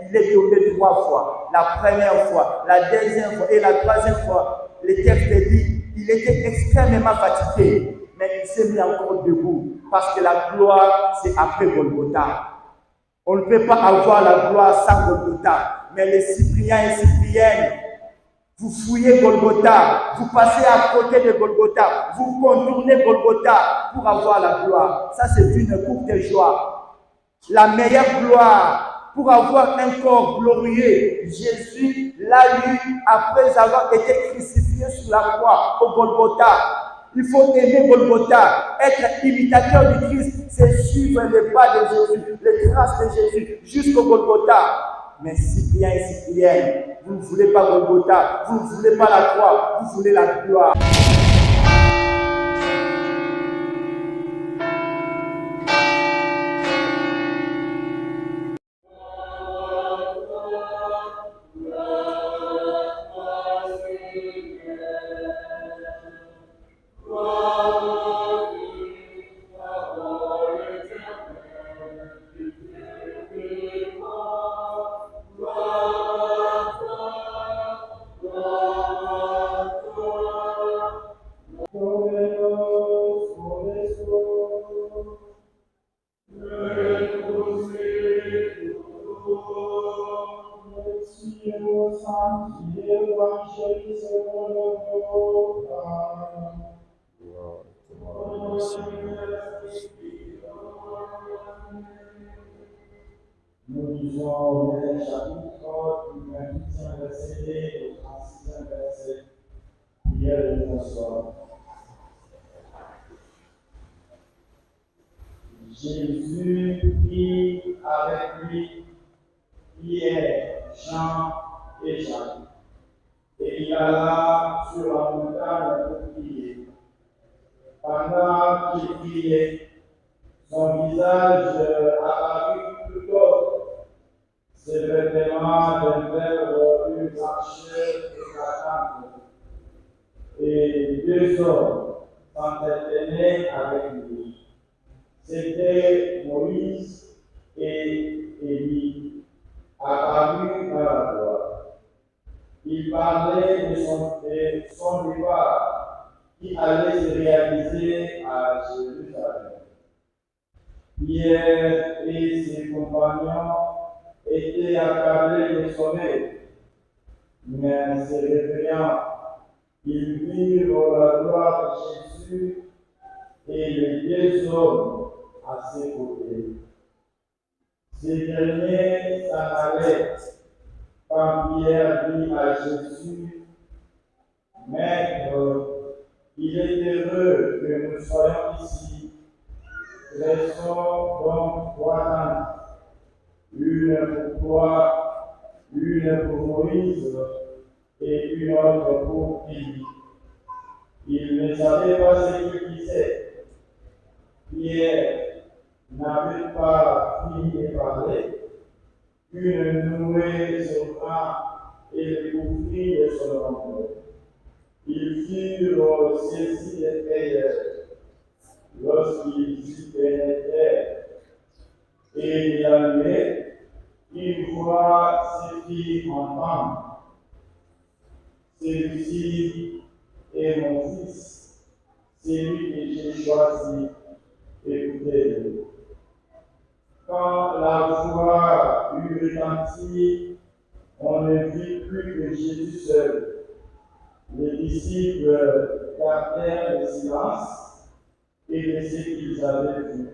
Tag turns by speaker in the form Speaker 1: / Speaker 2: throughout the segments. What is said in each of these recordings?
Speaker 1: il est donné 3 fois. La première fois, la deuxième fois et la troisième fois, le texte dit, il était extrêmement fatigué, mais il s'est mis encore debout, parce que la gloire, c'est après Golgotha. On ne peut pas avoir la gloire sans Golgotha, mais les Cypriens et Cypriennes, vous fouillez Golgotha, vous passez à côté de Golgotha, vous contournez Golgotha pour avoir la gloire. Ça, c'est une courte joie. La meilleure gloire pour avoir un corps glorieux, Jésus l'a eu après avoir été crucifié sur la croix au Golgotha. Il faut aimer Golgotha, être imitateur du Christ, c'est suivre les pas de Jésus, les traces de Jésus jusqu'au Golgotha. Mais Cyprien et Cyprienne, vous ne voulez pas Golgotha, vous ne voulez pas la croix, vous voulez la gloire.
Speaker 2: Nous lisons le chapitre du 28e verset au 36e verset. Prière de bonsoir. Jésus prit avec lui Pierre, Jean et Jacques, et il alla sur la montagne pour prier. Pendant qu'il priait, son visage apparut tout autre. Ses vêtements devinrent une blancheur éclatante. Et 2 hommes s'entretenaient avec lui. C'étaient Moïse et Élie, apparus dans la gloire. Ils parlaient de son départ qui allait se réaliser à Jérusalem. Pierre et ses compagnons étaient accablés de sommeil, mais se réveillant, ils virent la gloire de Jésus et les 2 hommes à ses côtés. Ces derniers s'en allaient quand Pierre dit à Jésus, Maître, il est heureux que nous soyons ici. Laissons donc 3 tentes, une pour toi, une pour Moïse et une autre pour Élie. Il ne savait pas ce qu'il disait. Pierre n'avait pas fini de parler. Une nouée s'ouvra et le couvrit de son ombre. Ils furent saisis de frayeur lorsqu'ils y pénétrèrent. Et la nuée, une voix se fit entendre. Celui-ci est mon fils, c'est lui que j'ai choisi, écoutez-le. Quand la voix eut retenti, on ne vit plus que Jésus seul. Les disciples gardèrent le silence et de ce qu'ils avaient vu.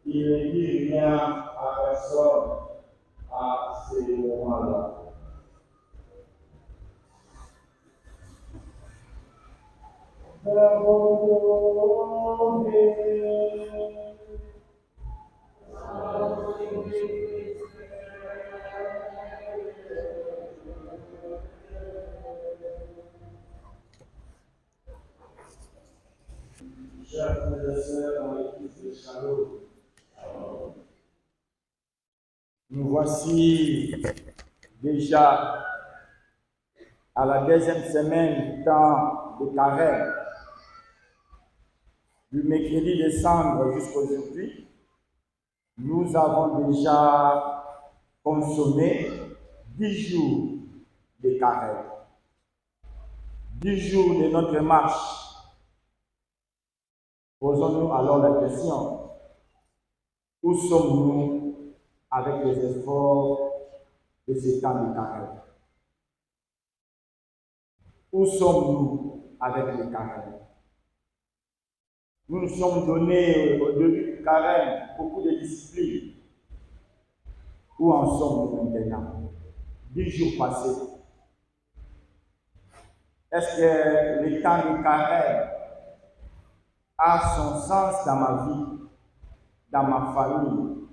Speaker 2: Ils ne dirent rien à personne à ce moment-là. Chers frères et sœurs dans l'église de Shalom,
Speaker 1: Nous voici déjà à la 2e semaine du temps de carême, du mercredi décembre jusqu'à aujourd'hui. Nous avons déjà consommer 10 jours de carême, 10 jours de notre marche. Posons-nous alors la question, où sommes-nous avec les efforts de ce temps de carême? Où sommes-nous avec le carême? Nous nous sommes donnés au début du carême beaucoup de discipline. Où en sommes-nous maintenant? 10 jours passés. Est-ce que le temps de carême a son sens dans ma vie, dans ma famille,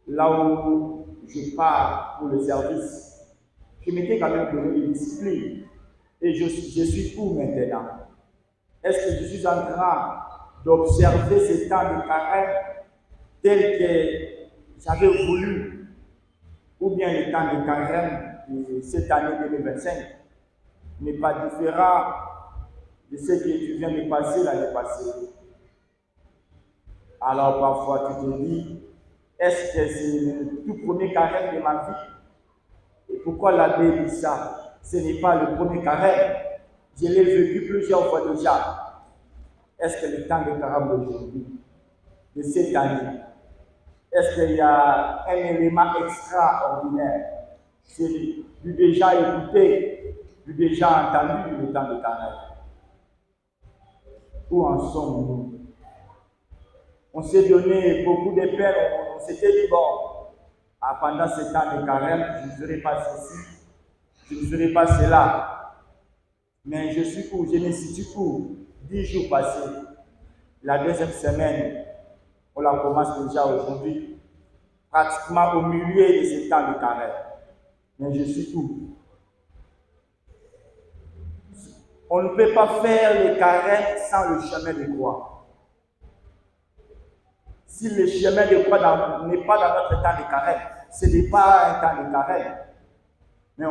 Speaker 1: là où je pars pour le service? Je m'étais quand même donné des disciplines. Et je suis où maintenant? Est-ce que je suis en train d'observer ce temps de carême tel que j'avais voulu? Ou bien le temps de carême de cette année 2025 n'est pas différent de ce que tu viens de passer l'année passée? Alors parfois tu te dis, est-ce que c'est le tout premier carême de ma vie? Et pourquoi l'abbé dit ça? Ce n'est pas le premier carême. Je l'ai vécu plusieurs fois déjà. Est-ce que le temps de carême d'aujourd'hui, de cette année, est-ce qu'il y a un élément extraordinaire? C'est du déjà écouté, du déjà entendu le temps de carême. Où en sommes-nous? On s'est donné beaucoup de peine, on s'était dit, bon, pendant ce temps de carême, je ne ferai pas ceci, je ne ferai pas cela. Mais je suis où? Je me situe où? 10 jours passés. La deuxième semaine, on la commence déjà aujourd'hui, pratiquement au milieu de ce temps de carême. Mais je suis où? On ne peut pas faire le carême sans le chemin de croix. Si le chemin de croix n'est pas dans notre temps de carême, ce n'est pas un temps de carême. Mais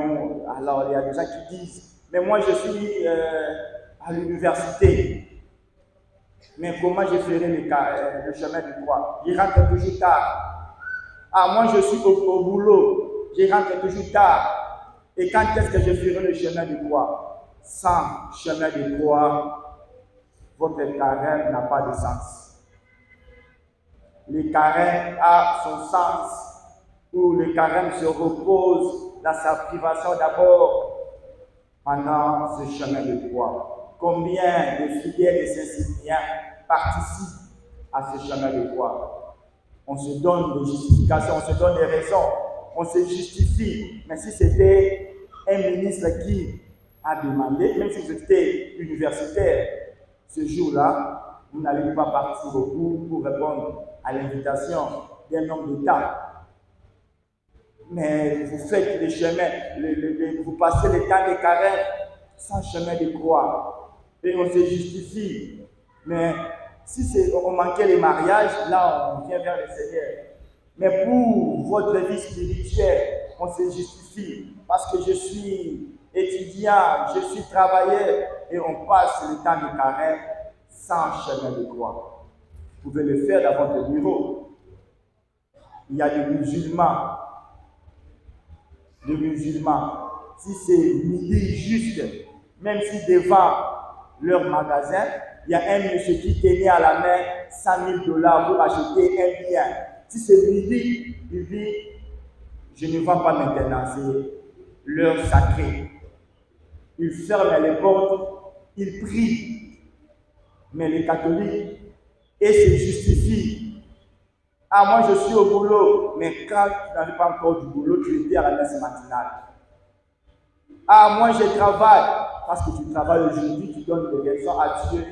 Speaker 1: alors, il y a des gens qui disent, mais moi je suis à l'université. Mais comment je ferai le chemin de croix? Je rentre toujours tard. Moi je suis au boulot, je rentre toujours tard. Et quand est-ce que je ferai le chemin de croix? Sans chemin de croix, votre carême n'a pas de sens. Le carême a son sens, où le carême se repose dans sa privation d'abord pendant ce chemin de croix. Combien de fidèles et saint-cypriens participent à ce chemin de croix? On se donne des justifications, on se donne des raisons, on se justifie. Mais si c'était un ministre qui a demandé, même si c'était universitaire, ce jour-là, vous n'allez pas partir au cours pour répondre à l'invitation d'un homme d'État. Mais vous faites les chemins, vous passez le temps de carême sans chemin de croix. Et on se justifie. Mais si on manquait les mariages, là on vient vers le Seigneur. Mais pour votre vie spirituelle, on se justifie. Parce que je suis étudiant, je suis travailleur, et on passe le temps de carême sans chemin de croix. Vous pouvez le faire dans votre bureau. Il y a des musulmans. Si c'est midi juste, même si devant leur magasin, il y a un monsieur qui tenait à la main $100 000 pour acheter un bien. Si c'est midi, il dit, je ne vends pas maintenant, c'est l'heure sacrée. Il ferme les portes, il prie. Mais les catholiques, et se justifient. Moi je suis au boulot, mais quand tu n'avais pas encore du boulot, tu étais à la messe matinale. Moi je travaille, parce que tu travailles aujourd'hui, tu donnes des raisons à Dieu.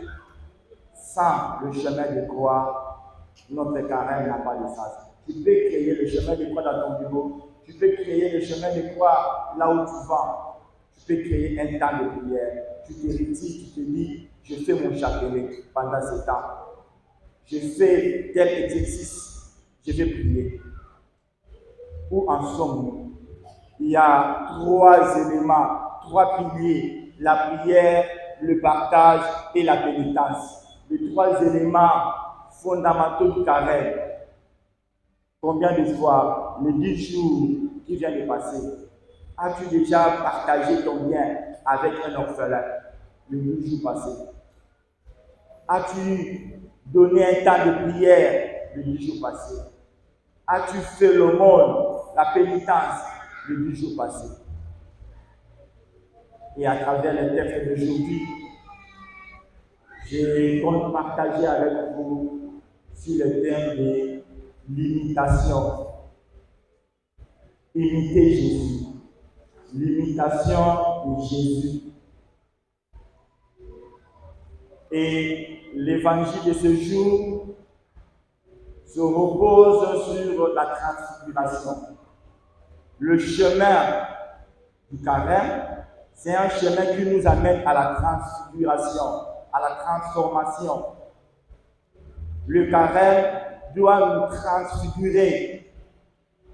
Speaker 1: Sans le chemin de croix, notre carême n'a pas de sens. Tu peux créer le chemin de croix dans ton bureau, tu peux créer le chemin de croix là où tu vas. Tu peux créer un temps de prière, tu te retires, tu te dis, je fais mon chapelet pendant ce temps. Je fais tel exercice, je vais prier. Où en sommes-nous? Il y a 3 éléments, 3 piliers, la prière, le partage et la pénitence. Les 3 éléments fondamentaux du carême. Combien de fois, les 10 jours qui vient de passer, as-tu déjà partagé ton bien avec un orphelin le 12 jours passés? As-tu donné un temps de prière le 10 jours passés? As-tu fait l'aumône, la pénitence le 10 jours passés? Et à travers les textes d'aujourd'hui, je compte partager avec vous sur le thème de l'imitation. Imiter Jésus. L'imitation de Jésus. Et l'évangile de ce jour se repose sur la transfiguration. Le chemin du carême, c'est un chemin qui nous amène à la transfiguration, à la transformation. Le carême doit nous transfigurer,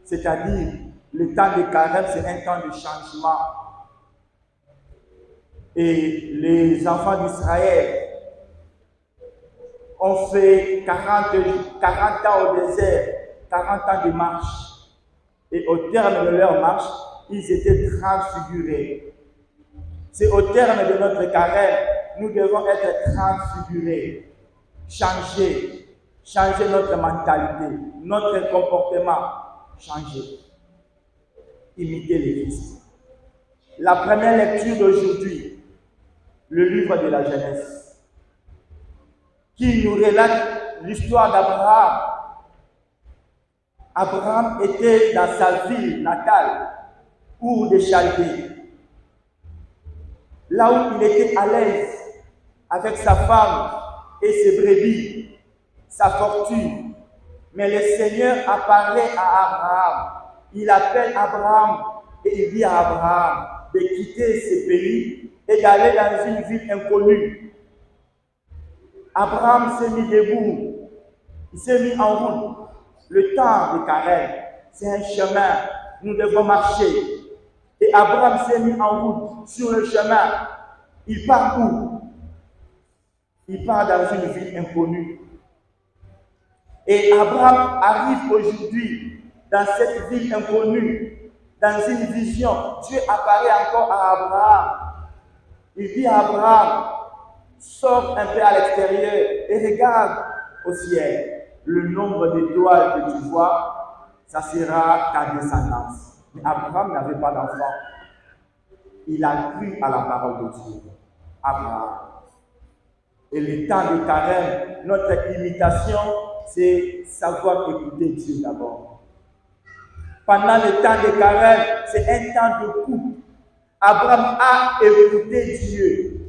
Speaker 1: c'est-à-dire le temps de carême, c'est un temps de changement. Et les enfants d'Israël ont fait 40 ans au désert, 40 ans de marche. Et au terme de leur marche, ils étaient transfigurés. C'est au terme de notre carême, nous devons être transfigurés, changer notre mentalité, notre comportement, changer, imiter le Christ. La première lecture d'aujourd'hui, le livre de la Genèse, qui nous relate l'histoire d'Abraham. Abraham était dans sa ville natale, Ur des Chaldées, là où il était à l'aise avec sa femme et ses brebis, sa fortune. Mais le Seigneur apparaît à Abraham. Il appelle Abraham et il dit à Abraham de quitter ce pays et d'aller dans une ville inconnue. Abraham s'est mis debout, il s'est mis en route. Le temps de carême, c'est un chemin, nous devons marcher. Et Abraham s'est mis en route sur le chemin. Il part où? Il part dans une ville inconnue. Et Abraham arrive aujourd'hui dans cette ville inconnue, dans une vision. Dieu apparaît encore à Abraham. Il dit à Abraham, sors un peu à l'extérieur et regarde au ciel. Le nombre d'étoiles que tu vois, ça sera ta descendance. Mais Abraham n'avait pas d'enfant. Il a cru à la parole de Dieu. Abraham. Et le temps de carême, notre imitation, c'est savoir écouter Dieu d'abord. Pendant le temps de carême, c'est un temps de couple. Abraham a écouté Dieu.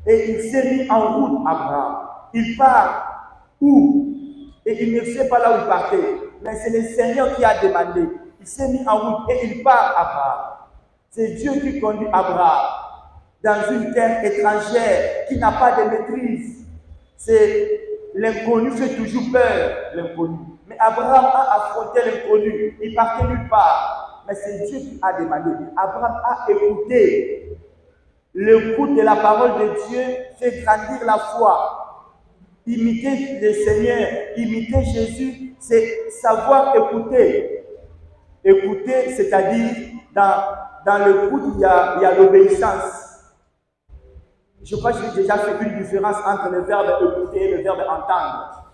Speaker 1: Et il s'est mis en route, Abraham. Il part où? Et il ne sait pas là où il partait. Mais c'est le Seigneur qui a demandé. Il s'est mis en route et il part, Abraham. C'est Dieu qui conduit Abraham dans une terre étrangère qui n'a pas de maîtrise. C'est l'inconnu fait toujours peur, l'inconnu. Mais Abraham a affronté l'inconnu. Il partait nulle part. Mais c'est Dieu qui a demandé. Abraham a écouté. L'écoute de la parole de Dieu fait grandir la foi. Imiter le Seigneur, imiter Jésus, c'est savoir écouter. Écouter, c'est-à-dire, dans l'écoute, il y a l'obéissance. Je crois que j'ai déjà fait une différence entre le verbe écouter et le verbe entendre.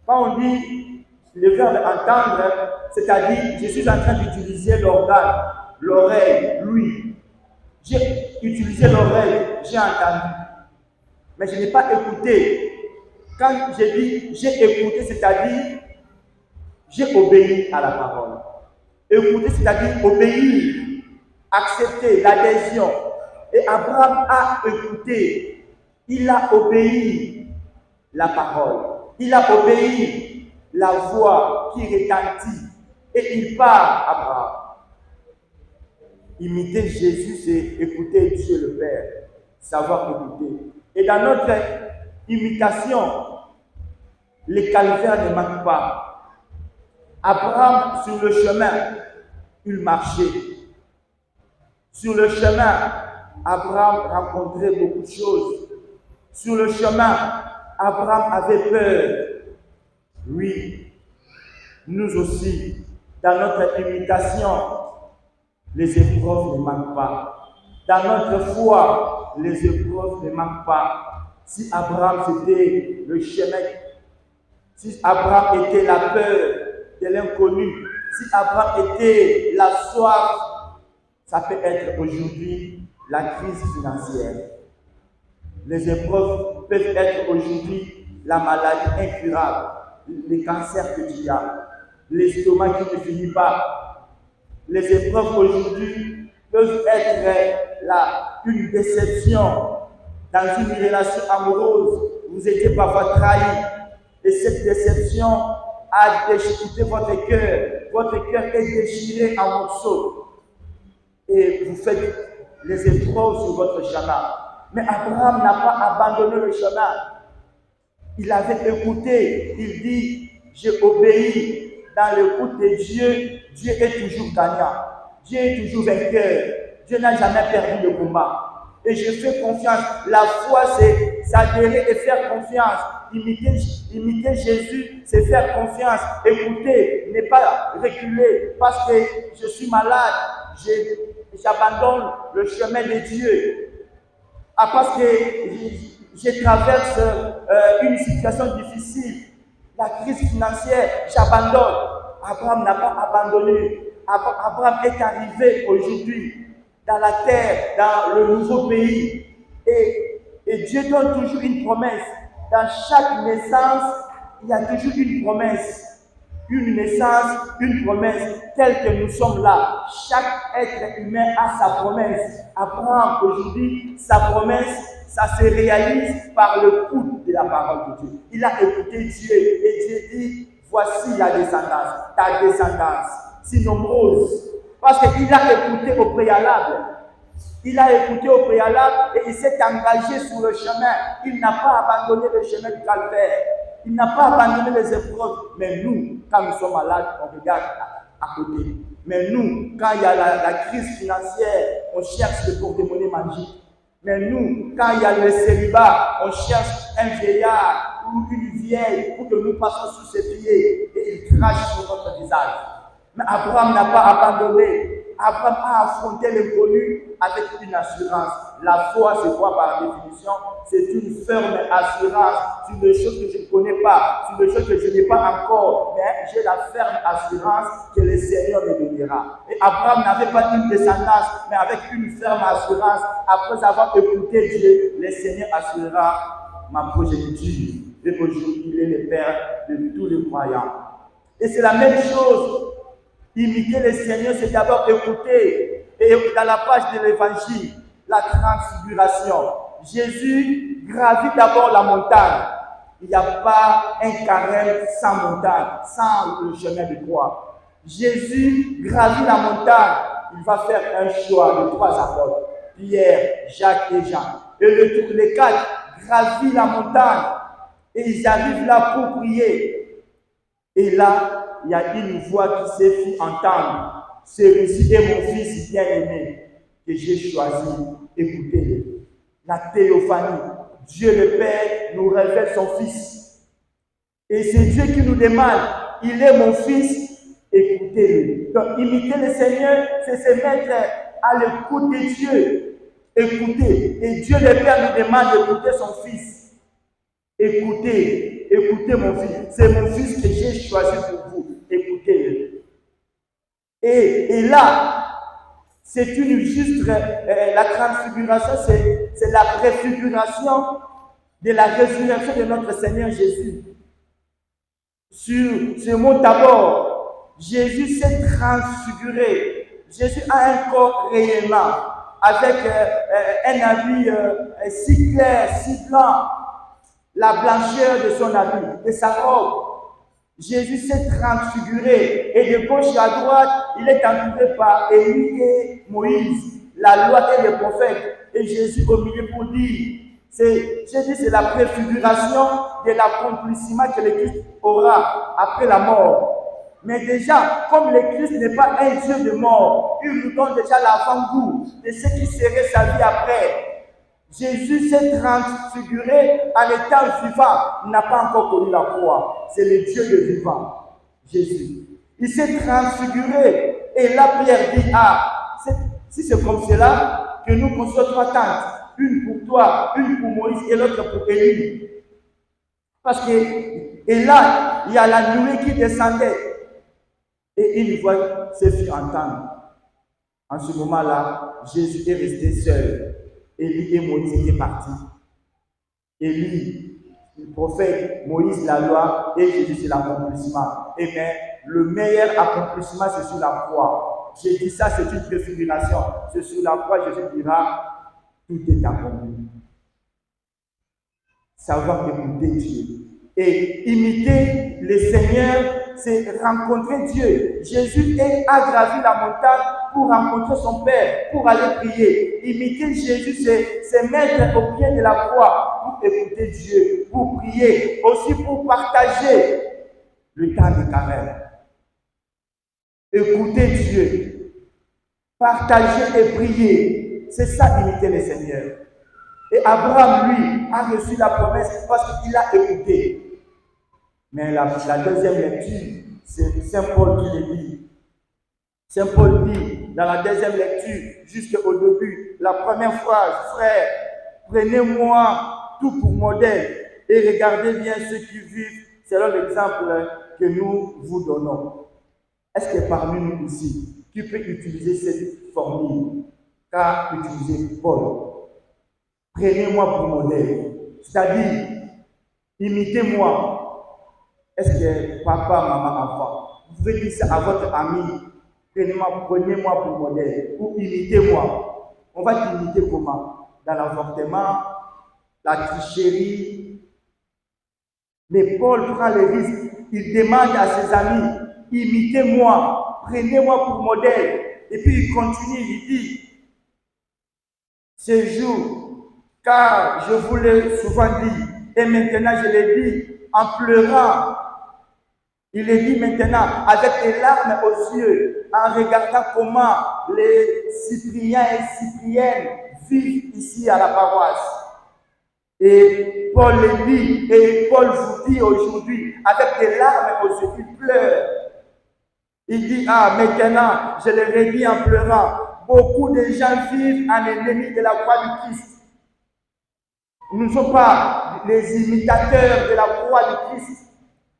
Speaker 1: Quand on dit le verbe entendre, c'est-à-dire, je suis en train d'utiliser l'organe, l'oreille, l'ouïe. J'ai utilisé l'oreille, j'ai entendu. Mais je n'ai pas écouté. Quand j'ai dit j'ai écouté, c'est-à-dire j'ai obéi à la parole. Écouter, c'est-à-dire obéir, accepter l'adhésion. Et Abraham a écouté, il a obéi la parole, il a obéi la voix qui retentit. Et il part, Abraham. Imiter Jésus, c'est écouter Dieu le Père, savoir écouter. Et dans notre imitation, le calvaire ne manque pas. Abraham, sur le chemin, il marchait. Sur le chemin, Abraham rencontrait beaucoup de choses. Sur le chemin, Abraham avait peur. Oui, nous aussi, Dans notre imitation, les épreuves ne manquent pas. Dans notre foi, les épreuves ne manquent pas. Si Abraham c'était le chemin, si Abraham était la peur de l'inconnu, si Abraham était la soif, ça peut être aujourd'hui la crise financière. Les épreuves peuvent être aujourd'hui la maladie incurable, les cancers que tu as, l'estomac qui ne finit pas. Les épreuves aujourd'hui peuvent être une déception dans une relation amoureuse. Vous étiez parfois trahi et cette déception a déchiré votre cœur. Votre cœur est déchiré en morceaux et vous faites les épreuves sur votre chemin. Mais Abraham n'a pas abandonné le chemin. Il avait écouté, il dit, j'ai obéi dans l'écoute de Dieu. Dieu est toujours gagnant. Dieu est toujours vainqueur. Dieu n'a jamais perdu le combat. Et je fais confiance. La foi, c'est s'adhérer et faire confiance. Imiter Jésus, c'est faire confiance. Écouter, ne pas reculer. Parce que je suis malade, j'abandonne le chemin de Dieu. Parce que je traverse une situation difficile, la crise financière, j'abandonne. Abraham n'a pas abandonné. Abraham est arrivé aujourd'hui dans la terre, dans le nouveau pays. Et Dieu donne toujours une promesse. Dans chaque naissance, il y a toujours une promesse. Une naissance, une promesse, telle que nous sommes là. Chaque être humain a sa promesse. Abraham, aujourd'hui, sa promesse, ça se réalise par le coup de la parole de Dieu. Il a écouté Dieu et Dieu dit, voici la descendance, ta descendance, si nombreuse. Parce qu'il a écouté au préalable. Il a écouté au préalable et il s'est engagé sur le chemin. Il n'a pas abandonné le chemin du calvaire. Il n'a pas abandonné les épreuves. Mais nous, quand nous sommes malades, on regarde à côté. Mais nous, quand il y a la crise financière, on cherche le porte-monnaie magique. Mais nous, quand il y a le célibat, on cherche un vieillard ou une vieille pour que nous passions sous ses pieds et il crache sur notre visage. Mais Abraham n'a pas abandonné. Abraham a affronté l'inconnu avec une assurance. La foi, c'est quoi par définition? C'est une ferme assurance sur des choses que je ne connais pas, sur des choses que je n'ai pas encore. Mais j'ai la ferme assurance que le Seigneur me donnera. Et Abraham n'avait pas une descendance, mais avec une ferme assurance. Après avoir écouté Dieu, le Seigneur assurera ma progéniture. Et aujourd'hui, il est le Père de tous les croyants. Et c'est la même chose. Imiter le Seigneur, c'est d'abord écouter. Et dans la page de l'évangile, la transfiguration. Jésus gravit d'abord la montagne. Il n'y a pas un carême sans montagne, sans le chemin de croix. Jésus gravit la montagne. Il va faire un choix de 3 apôtres, Pierre, Jacques et Jean. Et les 4 gravissent la montagne. Et ils arrivent là pour prier. Et là, il y a une voix qui s'est fait entendre. Celui-ci est mon fils bien-aimé que j'ai choisi. Écoutez-le. La théophanie. Dieu le Père nous révèle son Fils. Et c'est Dieu qui nous demande, il est mon Fils, écoutez-le. Donc imiter le Seigneur, c'est se mettre à l'écoute de Dieu. Écoutez. Et Dieu le Père nous demande d'écouter son Fils. Écoutez mon Fils. C'est mon Fils que j'ai choisi pour vous. Écoutez-le. Et là, c'est une juste, la transfiguration, c'est la préfiguration de la résurrection de notre Seigneur Jésus. Sur ce mot d'abord, Jésus s'est transfiguré. Jésus a un corps réellement, avec un habit si clair, si blanc, la blancheur de son habit, de sa robe. Jésus s'est transfiguré et de gauche à droite, il est entouré par Élie et Moïse, la loi et les prophètes. Et Jésus au milieu pour dire, Jésus c'est la préfiguration de l'accomplissement que le Christ aura après la mort. Mais déjà, comme le Christ n'est pas un Dieu de mort, il nous donne déjà l'avant-goût de ce qui serait sa vie après. Jésus s'est transfiguré en étant vivant. Il n'a pas encore connu la croix. C'est le Dieu de vivant, Jésus. Il s'est transfiguré. Et là, Pierre dit, ah, si c'est comme cela, que nous construisons 3 tentes. Une pour toi, une pour Moïse et l'autre pour Élie. Parce que, et là, il y a la nuée qui descendait. Et une voix se fit entendre. En ce moment-là, Jésus est resté seul. Élie et Moïse étaient partis. Élie, le prophète, Moïse, la loi, et Jésus, c'est l'accomplissement. Et bien, le meilleur accomplissement, c'est sur la croix. J'ai dit ça, c'est une préfiguration. C'est sur la croix, Jésus dira, tout est accompli. Savoir écouter Dieu. Et imiter le Seigneur, c'est rencontrer Dieu. Jésus a gravi la montagne pour rencontrer son Père, pour aller prier. Imiter Jésus, c'est mettre au pied de la croix pour écouter Dieu, pour prier, aussi pour partager le temps de carême. Écouter Dieu, partager et prier, c'est ça imiter le Seigneur. Et Abraham, lui, a reçu la promesse parce qu'il a écouté. Mais la deuxième lecture, c'est Saint Paul qui le dit. Saint Paul dit, dans la deuxième lecture, jusqu'au début, la première phrase, frère, prenez-moi tout pour modèle et regardez bien ceux qui vivent selon l'exemple que nous vous donnons. Est-ce que parmi nous ici, tu peux utiliser cette formule qu'a utilisé Paul? Prenez-moi pour modèle, c'est-à-dire, imitez-moi. Est-ce que papa, maman, enfant, vous pouvez dire ça à votre ami, prenez-moi pour modèle, ou imitez-moi. On va t'imiter comment? Dans l'avortement, la tricherie. Mais Paul prend le risque, il demande à ses amis, imitez-moi, prenez-moi pour modèle. Et puis il continue, il dit, ce jour, car je vous l'ai souvent dit, et maintenant je l'ai dit en pleurant. Il est dit maintenant avec des larmes aux yeux, en regardant comment les Cypriens et Cypriennes vivent ici à la paroisse. Et Paul le dit, et Paul vous dit aujourd'hui, avec des larmes aux yeux, il pleure. Il dit, ah, maintenant, je le redis en pleurant, beaucoup de gens vivent en ennemi de la croix du Christ. Nous ne sommes pas les imitateurs de la croix du Christ.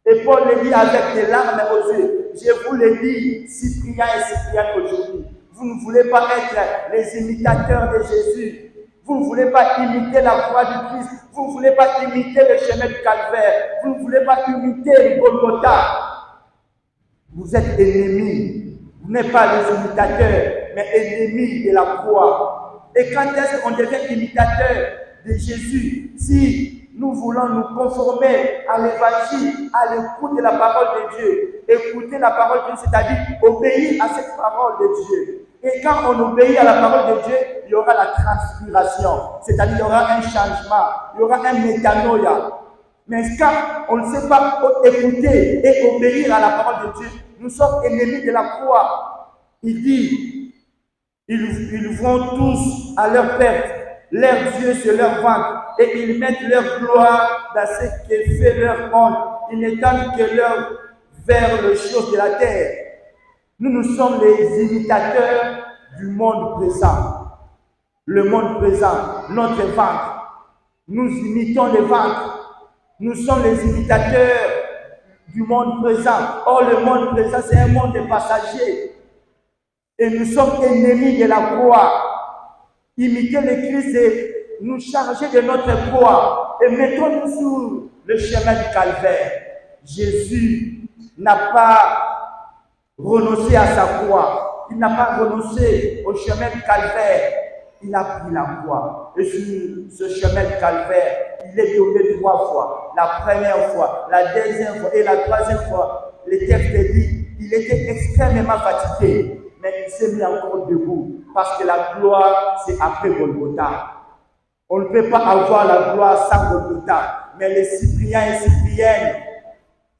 Speaker 1: Et Paul le dit avec des larmes aux yeux. Je vous le dis, Cyprien et Cyprienne aujourd'hui. Vous ne voulez pas être les imitateurs de Jésus. Vous ne voulez pas imiter la croix du Christ. Vous ne voulez pas imiter le chemin du calvaire. Vous ne voulez pas imiter le Golgotha. Vous êtes ennemis. Vous n'êtes pas les imitateurs, mais ennemis de la croix. Et quand est-ce qu'on devient imitateur de Jésus? Si nous voulons nous conformer à l'évangile, à l'écoute de la parole de Dieu. Écouter la parole de Dieu, c'est-à-dire obéir à cette parole de Dieu. Et quand on obéit à la parole de Dieu, il y aura la transfiguration, c'est-à-dire il y aura un changement, il y aura un métanoïa. Mais quand on ne sait pas écouter et obéir à la parole de Dieu, nous sommes ennemis de la croix. Il dit, ils vont tous à leur perte. Leurs yeux sur leur ventre et ils mettent leur gloire dans ce que fait leur monde. Ils n'étendent que leur vers les choses de la terre. Nous sommes les imitateurs du monde présent. Le monde présent, notre ventre. Nous imitons le ventre. Nous sommes les imitateurs du monde présent. Or, le monde présent, c'est un monde de passagers. Et nous sommes ennemis de la croix. Imiter le Christ et nous charger de notre croix et mettons-nous sur le chemin du calvaire. Jésus n'a pas renoncé à sa croix. Il n'a pas renoncé au chemin du calvaire. Il a pris la croix. Et sur ce chemin du calvaire, il est tombé 3 fois. La première fois, la deuxième fois et la troisième fois. Le texte dit, il était extrêmement fatigué. Mais il s'est mis encore debout parce que la gloire, c'est après Golgotha. On ne peut pas avoir la gloire sans Golgotha. Mais les Cypriens et Cypriennes,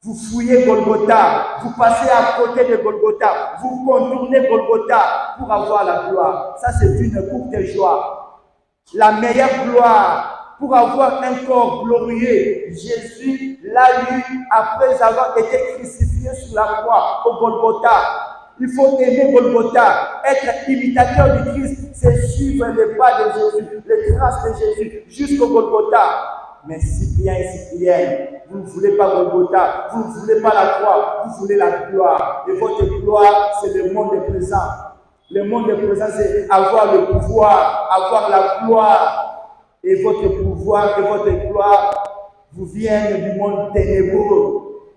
Speaker 1: vous fouillez Golgotha, vous passez à côté de Golgotha, vous contournez Golgotha pour avoir la gloire. Ça, c'est une courte joie. La meilleure gloire pour avoir un corps glorieux. Jésus l'a eu après avoir été crucifié sur la croix au Golgotha. Il faut aimer Golgotha, être imitateur du Christ, c'est suivre les pas de Jésus, les traces de Jésus jusqu'au Golgotha. Mais Cyprien et Cyprienne, vous ne voulez pas Golgotha, vous ne voulez pas la croix, vous voulez la gloire. Et votre gloire, c'est le monde présent. Le monde présent, c'est avoir le pouvoir, avoir la gloire. Et votre pouvoir et votre gloire vous viennent du monde ténébreux.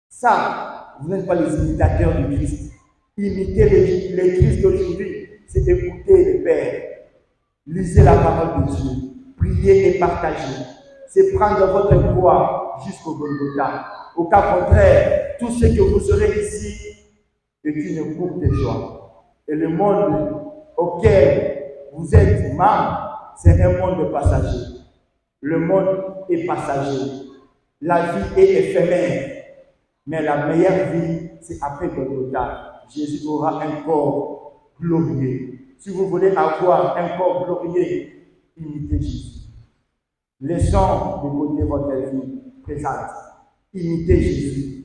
Speaker 1: Ça, vous n'êtes pas les imitateurs du Christ. Imiter le Christ d'aujourd'hui, c'est écouter le Père. Lisez la parole de Dieu. Priez et partagez. C'est prendre votre croix jusqu'au Golgotha. Au cas contraire, tout ce que vous aurez ici est une courte joie. Et le monde auquel vous êtes membre, c'est un monde passager. Le monde est passager. La vie est éphémère. Mais la meilleure vie, c'est après Golgotha. Jésus aura un corps glorieux. Si vous voulez avoir un corps glorieux, imitez Jésus. Laissons de côté votre vie présente. Imitez Jésus.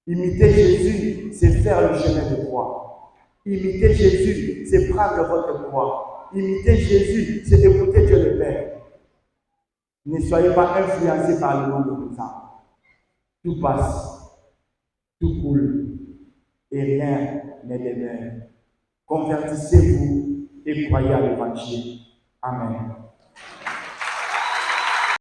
Speaker 1: Imiter Jésus, c'est faire le chemin de croix. Imiter Jésus, c'est prendre votre croix. Imiter Jésus, c'est écouter Dieu le Père. Ne soyez pas influencés par le monde présent. Tout passe, tout coule, et rien n'est demeure. Convertissez-vous et croyez à l'évangile. Amen.